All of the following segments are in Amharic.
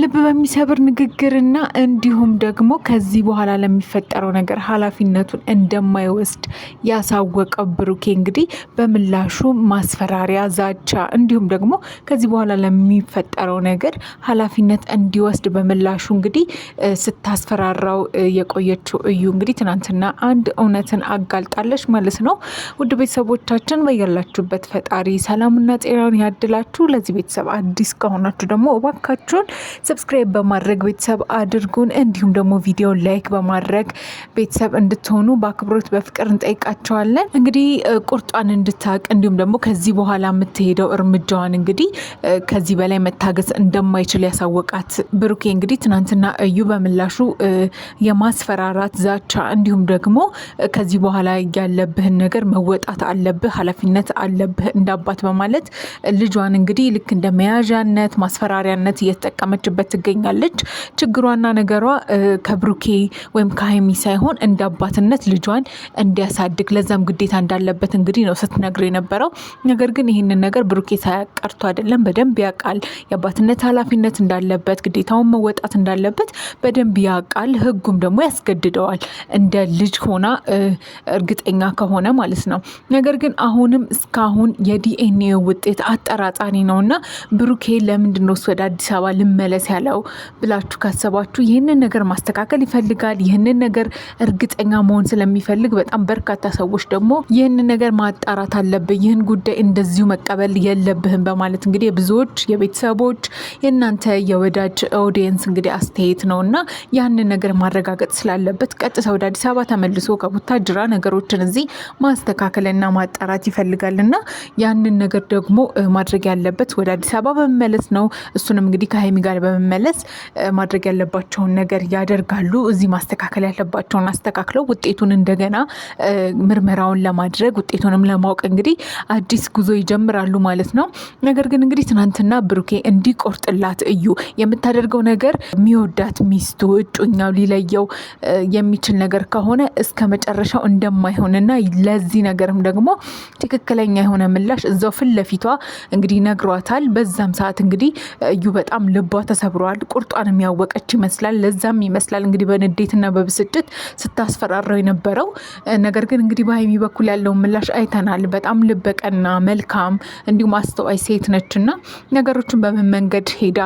ልብ በሚሰብር ንግግርና እንዲሁም ደግሞ ከዚህ በኋላ ለሚፈጠረው ነገር ኃላፊነቱን እንደማይወስድ ያሳወቀው ብሩኬ እንግዲህ በምላሹ ማስፈራሪያ፣ ዛቻ እንዲሁም ደግሞ ከዚህ በኋላ ለሚፈጠረው ነገር ኃላፊነት እንዲወስድ በምላሹ እንግዲህ ስታስፈራራው የቆየችው እዩ እንግዲህ ትናንትና አንድ እውነትን አጋልጣለች ማለት ነው። ውድ ቤተሰቦቻችን በያላችሁበት ፈጣሪ ሰላምና ጤናውን ያድላችሁ። ለዚህ ቤተሰብ አዲስ ከሆናችሁ ደግሞ እባካችሁን ሰብስክራይብ በማድረግ ቤተሰብ አድርጉን። እንዲሁም ደግሞ ቪዲዮ ላይክ በማድረግ ቤተሰብ እንድትሆኑ በአክብሮት በፍቅር እንጠይቃቸዋለን። እንግዲህ ቁርጧን እንድታቅ እንዲሁም ደግሞ ከዚህ በኋላ የምትሄደው እርምጃዋን እንግዲህ ከዚህ በላይ መታገስ እንደማይችል ያሳወቃት ብሩኬ እንግዲህ ትናንትና እዩ በምላሹ የማስፈራራት ዛቻ እንዲሁም ደግሞ ከዚህ በኋላ ያለብህን ነገር መወጣት አለብህ፣ ኃላፊነት አለብህ እንዳባት በማለት ልጇን እንግዲህ ልክ እንደ መያዣነት ማስፈራሪያነት እየተጠቀመችበት ትገኛለች። ችግሯና ነገሯ ከብሩኬ ወይም ከሀይሚ ሳይሆን እንደ አባትነት ልጇን እንዲያሳድግ ለዛም ግዴታ እንዳለበት እንግዲህ ነው ስትነግር የነበረው። ነገር ግን ይህንን ነገር ብሩኬ ሳያቀርቶ አይደለም፣ በደንብ ያውቃል። የአባትነት ኃላፊነት እንዳለበት ግዴታውን መወጣት እንዳለበት በደንብ ያውቃል። ህጉም ደግሞ ያስገድደዋል እንደ ልጅ ሆና እርግጠኛ ከሆነ ማለት ነው። ነገር ግን አሁንም እስካሁን የዲኤንኤ ውጤት አጠራጣሪ ነውና ብሩኬ ለምንድን ነው ወደ አዲስ አበባ ልመለስ ያለው ብላችሁ ካሰባችሁ ይህንን ነገር ማስተካከል ይፈልጋል። ይህንን ነገር እርግጠኛ መሆን ስለሚፈልግ በጣም በርካታ ሰዎች ደግሞ ይህንን ነገር ማጣራት አለብህ፣ ይህን ጉዳይ እንደዚሁ መቀበል የለብህም በማለት እንግዲህ የብዙዎች የቤተሰቦች የእናንተ የወዳጅ ኦዲየንስ እንግዲህ አስተያየት ነውና ያንን ነገር ማረጋገጥ ስላለበት ቀጥታ ወደ አዲስ አበባ ተመልሶ ከቡታጅራ ነገሮችን እዚህ ማስተካከልና ማጣራት ይፈልጋልና ያንን ነገር ደግሞ ማድረግ ያለበት ወደ አዲስ አበባ በመመለስ ነው። እሱንም እንግዲህ ከሀይሚ ጋር በመመለስ ማድረግ ያለባቸውን ነገር ያደርጋሉ። እዚህ ማስተካከል ያለባቸውን አስተካክለው ውጤቱን እንደገና ምርመራውን ለማድረግ ውጤቱንም ለማወቅ እንግዲህ አዲስ ጉዞ ይጀምራሉ ማለት ነው። ነገር ግን እንግዲህ ትናንትና ብሩኬ እንዲቆርጥላት እዩ የምታደርገው ነገር የሚወዳት ሚስቱ እጩኛው ሊለየው የሚችል ነገር ከሆነ እስከ መጨረሻው እንደማይሆንና ለዚህ ነገርም ደግሞ ትክክለኛ የሆነ ምላሽ እዛው ፊት ለፊቷ እንግዲህ ነግሯታል። በዛም ሰዓት እንግዲህ እዩ በጣም ልቧ ተሰብሯል። ቁርጧን የሚያወቀች ይመስላል። ለዛም ይመስላል እንግዲህ በንዴትና በብስጭት ስታስፈራራው የነበረው። ነገር ግን እንግዲህ በሀይሚ በኩል ያለውን ምላሽ አይተናል። በጣም ልበቀና መልካም እንዲሁም አስተዋይ ሴት ነችና ነገሮችን በምን መንገድ ሄዳ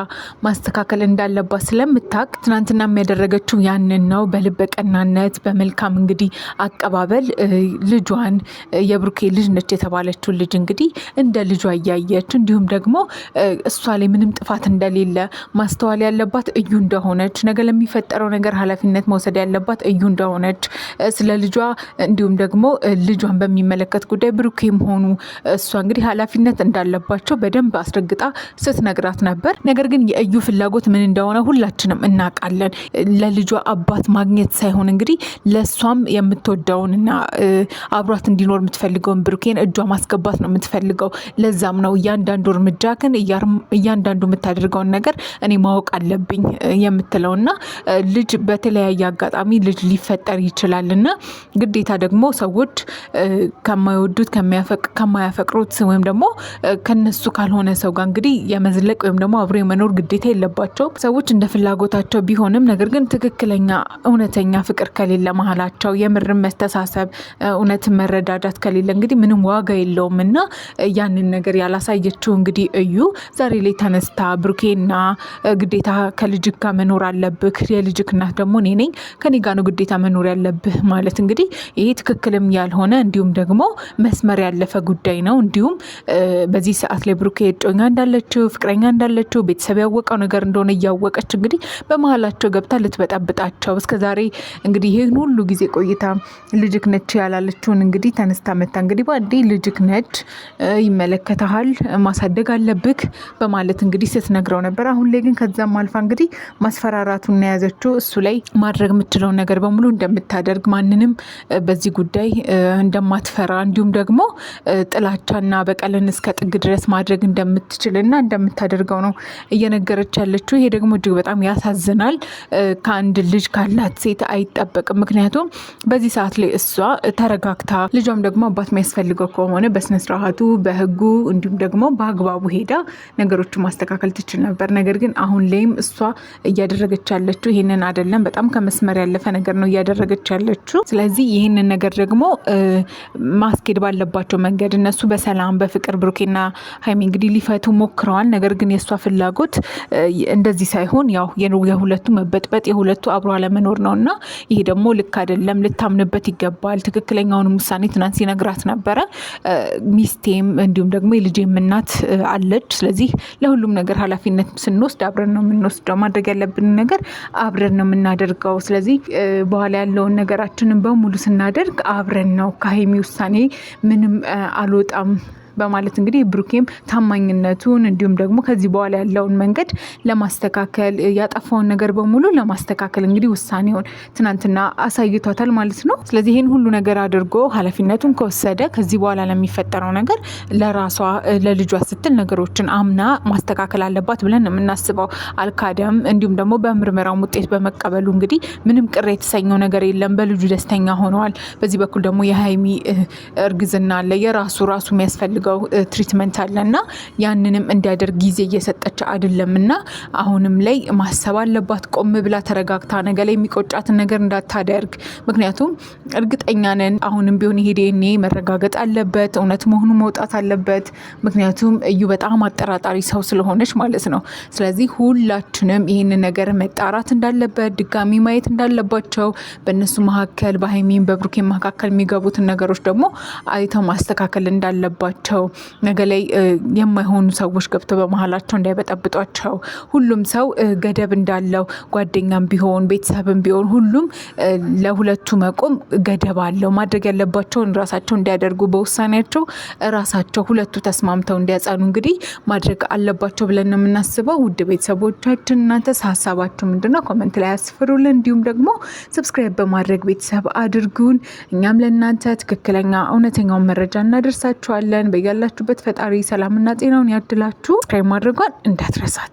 ማስተካከል እንዳለባት ስለምታውቅ ትናንትና ያደረገችው ያንን ነው። በልበቀናነት በመልካም እንግዲህ አቀባበል ልጇን የብሩኬ ልጅ ነች የተባለችውን ልጅ እንግዲህ እንደ ልጇ እያየች እንዲሁም ደግሞ እሷ ላይ ምንም ጥፋት እንደሌለ ማስተዋል ያለባት እዩ እንደሆነች፣ ነገ ለሚፈጠረው ነገር ኃላፊነት መውሰድ ያለባት እዩ እንደሆነች፣ ስለ ልጇ እንዲሁም ደግሞ ልጇን በሚመለከት ጉዳይ ብሩኬም ሆኑ እሷ እንግዲህ ኃላፊነት እንዳለባቸው በደንብ አስረግጣ ስትነግራት ነበር። ነገር ግን የእዩ ፍላጎት ምን እንደሆነ ሁላችንም እናውቃለን። ለልጇ አባት ማግኘት ሳይሆን እንግዲህ ለሷም የምትወደውንና አብሯት እንዲኖር የምትፈልገውን ብሩኬን እጇ ማስገባት ነው የምትፈልገው። ለዛም ነው እያንዳንዱ እርምጃ ግን እያንዳንዱ የምታደርገውን ነገር እኔ ማወቅ አለብኝ የምትለውና ልጅ በተለያየ አጋጣሚ ልጅ ሊፈጠር ይችላልና ግዴታ ደግሞ ሰዎች ከማይወዱት ከማያፈቅሩት ወይም ደግሞ ከነሱ ካልሆነ ሰው ጋር እንግዲህ የመዝለቅ ወይም ደግሞ አብሮ የመኖር ግዴታ የለባቸውም። ሰዎች እንደ ፍላጎታቸው ቢሆንም ነገር ግን ትክክለኛ እውነተኛ ፍቅር ከሌለ መሀላቸው የምር መስተሳሰብ እውነትን መረዳዳት ከሌለ እንግዲህ ምንም ዋጋ የለውም እና ያንን ነገር ያላሳየችው እንግዲህ እዩ ዛሬ ላይ ተነስታ ብሩኬና ግዴታ ከልጅክ ጋር መኖር አለብህ፣ የልጅክ እናት ደግሞ እኔ ነኝ፣ ከኔ ጋር ነው ግዴታ መኖር ያለብህ ማለት እንግዲህ ይሄ ትክክልም ያልሆነ እንዲሁም ደግሞ መስመር ያለፈ ጉዳይ ነው። እንዲሁም በዚህ ሰዓት ላይ ብሩኬ እጮኛ እንዳለችው ፍቅረኛ እንዳለችው ቤተሰብ ያወቀው ነገር እንደሆነ እያወቀች እንግዲህ በመሀላቸው ገብታ ልትበጣብጣቸው እስከዛሬ እንግዲህ ይህን ሁሉ ጊዜ ቆይታ ልጅክ ነች ያላለችውን እንግዲህ ተነስታ መታ እንግዲህ ባንዴ ልጅክ ነች ይመለከታል ማሳደግ አለብህ በማለት እንግዲህ ስትነግረው ነበር። አሁን ላይ ግን ከዛም አልፋ እንግዲህ ማስፈራራቱን የያዘችው እሱ ላይ ማድረግ የምትችለውን ነገር በሙሉ እንደምታደርግ ማንንም በዚህ ጉዳይ እንደማትፈራ እንዲሁም ደግሞ ጥላቻና በቀልን እስከ ጥግ ድረስ ማድረግ እንደምትችልና እንደምታደርገው ነው እየነገረች ያለችው። ይሄ ደግሞ እጅግ በጣም ያሳዝናል። ከአንድ ልጅ ካላት ሴት አይጠበቅም። ምክንያቱም በዚህ ሰዓት ላይ እሷ ተረጋግታ ልጇም ደግሞ አባት የሚያስፈልገው ከሆነ በስነስርዓቱ በህጉ እንዲሁም ደግሞ በአግባቡ ሄዳ ነገሮችን ማስተካከል ትችል ነበር። ነገር ግን አሁን ላይም እሷ እያደረገች ያለችው ይሄንን አይደለም። በጣም ከመስመር ያለፈ ነገር ነው እያደረገች ያለችው። ስለዚህ ይህንን ነገር ደግሞ ማስኬድ ባለባቸው መንገድ እነሱ በሰላም በፍቅር ብሩኬና ሀይሚ እንግዲህ ሊፈቱ ሞክረዋል። ነገር ግን የእሷ ፍላጎት እንደዚህ ሳይሆን ያው የሁለቱ መበጥበጥ የሁለቱ አብሮ አለመኖር ነው እና ይሄ ደግሞ ልክ አይደለም። ልታምንበት ይገባል። ትክክለኛውንም ውሳኔ ትናንት ሲነግራት ነበረ። ሚስቴም እንዲሁም ደግሞ የልጄም እናት አለች። ስለዚህ ለሁሉም ነገር ኃላፊነት ስንወስድ አብረን ነው የምንወስደው። ማድረግ ያለብንን ነገር አብረን ነው የምናደርገው። ስለዚህ በኋላ ያለውን ነገራችንን በሙሉ ስናደርግ አብረን ነው። ከሀይሚ ውሳኔ ምንም አልወጣም በማለት እንግዲህ ብሩኬም ታማኝነቱን እንዲሁም ደግሞ ከዚህ በኋላ ያለውን መንገድ ለማስተካከል ያጠፋውን ነገር በሙሉ ለማስተካከል እንግዲህ ውሳኔውን ትናንትና አሳይቷታል ማለት ነው። ስለዚህ ይህን ሁሉ ነገር አድርጎ ኃላፊነቱን ከወሰደ ከዚህ በኋላ ለሚፈጠረው ነገር ለራሷ ለልጇ ስትል ነገሮችን አምና ማስተካከል አለባት ብለን ነው የምናስበው። አልካደም። እንዲሁም ደግሞ በምርመራው ውጤት በመቀበሉ እንግዲህ ምንም ቅር የተሰኘው ነገር የለም። በልጁ ደስተኛ ሆነዋል። በዚህ በኩል ደግሞ የሀይሚ እርግዝና አለ። የራሱ የሚያስፈልገው ትሪትመንት አለና ያንንም እንዲያደርግ ጊዜ እየሰጠች አይደለምና አሁንም ላይ ማሰብ አለባት። ቆም ብላ ተረጋግታ ነገ ላይ የሚቆጫትን ነገር እንዳታደርግ። ምክንያቱም እርግጠኛ ነን አሁንም ቢሆን ይሄ ዲኤንኤ መረጋገጥ አለበት፣ እውነት መሆኑ መውጣት አለበት። ምክንያቱም እዩ በጣም አጠራጣሪ ሰው ስለሆነች ማለት ነው። ስለዚህ ሁላችንም ይህንን ነገር መጣራት እንዳለበት ድጋሚ ማየት እንዳለባቸው በእነሱ መካከል በሀይሚን በብሩኬ መካከል የሚገቡትን ነገሮች ደግሞ አይተው ማስተካከል እንዳለባቸው ነገ ላይ የማይሆኑ ሰዎች ገብተው በመሀላቸው እንዳይበጠብጧቸው። ሁሉም ሰው ገደብ እንዳለው ጓደኛም ቢሆን ቤተሰብም ቢሆን ሁሉም ለሁለቱ መቆም ገደብ አለው። ማድረግ ያለባቸውን ራሳቸው እንዲያደርጉ በውሳኔያቸው ራሳቸው ሁለቱ ተስማምተው እንዲያጸኑ እንግዲህ ማድረግ አለባቸው ብለን ነው የምናስበው። ውድ ቤተሰቦቻችን እናንተስ ሀሳባችሁ ምንድነው? ኮመንት ላይ አስፍሩልን። እንዲሁም ደግሞ ሰብስክራይብ በማድረግ ቤተሰብ አድርጉን። እኛም ለእናንተ ትክክለኛ እውነተኛውን መረጃ እናደርሳችኋለን። ያላችሁበት ፈጣሪ ሰላምና ጤናውን ያድላችሁ። ስክራይብ ማድረጓን እንዳትረሳት።